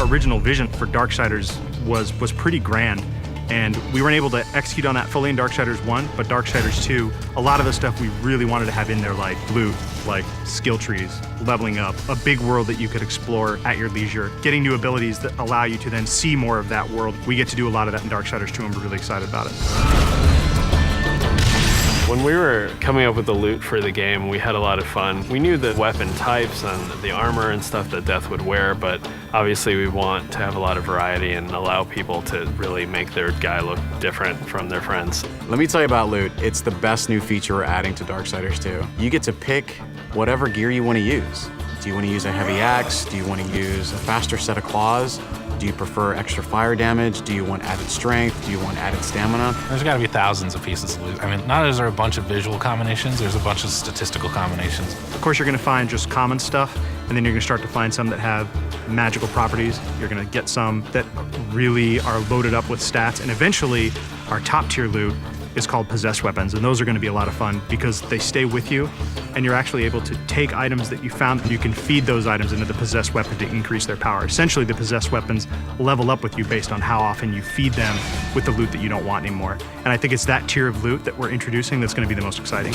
original vision for Darksiders was pretty grand. And we weren't able to execute on that fully in Darksiders 1, but Darksiders 2, a lot of the stuff we really wanted to have in there, like loot, like skill trees, leveling up, a big world that you could explore at your leisure, getting new abilities that allow you to then see more of that world. We get to do a lot of that in Darksiders 2, and we're really excited about it. When we were coming up with the loot for the game, we had a lot of fun. We knew the weapon types and the armor and stuff that Death would wear, but obviously we want to have a lot of variety and allow people to really make their guy look different from their friends. Let me tell you about loot. It's the best new feature we're adding to Darksiders 2. You get to pick whatever gear you want to use. Do you want to use a heavy axe? Do you want to use a faster set of claws? Do you prefer extra fire damage? Do you want added strength? Do you want added stamina? There's got to be thousands of pieces of loot. I mean, not only is there a bunch of visual combinations, there's a bunch of statistical combinations. Of course, you're going to find just common stuff, and then you're going to start to find some that have magical properties. You're going to get some that really are loaded up with stats, and eventually, our top tier loot is called possessed weapons, and those are going to be a lot of fun because they stay with you, and you're actually able to take items that you found, and you can feed those items into the possessed weapon to increase their power. Essentially, the possessed weapons level up with you based on how often you feed them with the loot that you don't want anymore. And I think it's that tier of loot that we're introducing that's going to be the most exciting.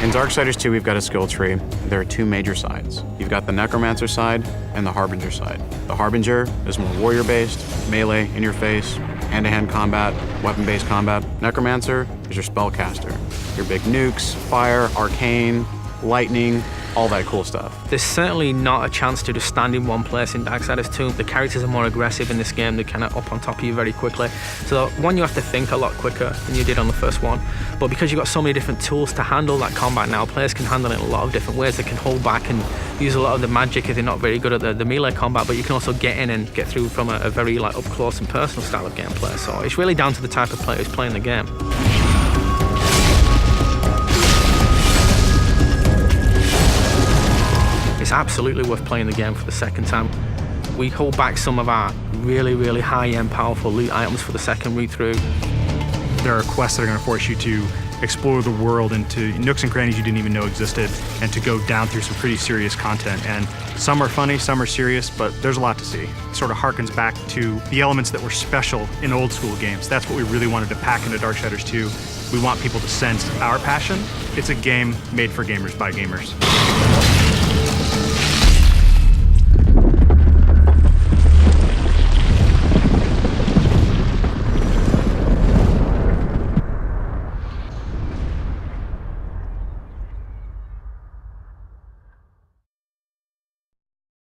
In Darksiders 2, we've got a skill tree. There are two major sides. You've got the Necromancer side and the Harbinger side. The Harbinger is more warrior-based, melee, in-your-face, hand-to-hand combat, weapon-based combat. Necromancer is your spellcaster. Your big nukes, fire, arcane, lightning, all that cool stuff. There's certainly not a chance to just stand in one place in Darksiders 2. The characters are more aggressive in this game. They're kind of up on top of you very quickly. So one, you have to think a lot quicker than you did on the first one. But because you've got so many different tools to handle that combat now, players can handle it in a lot of different ways. They can hold back and use a lot of the magic if they're not very good at the melee combat, but you can also get in and get through from a very like up close and personal style of gameplay. So it's really down to the type of player who's playing the game. It's absolutely worth playing the game for the second time. We hold back some of our really, really high-end, powerful loot items for the second read-through. There are quests that are going to force you to explore the world into nooks and crannies you didn't even know existed, and to go down through some pretty serious content. And some are funny, some are serious, but there's a lot to see. It sort of harkens back to the elements that were special in old school games. That's what we really wanted to pack into Darksiders 2. We want people to sense our passion. It's a game made for gamers by gamers.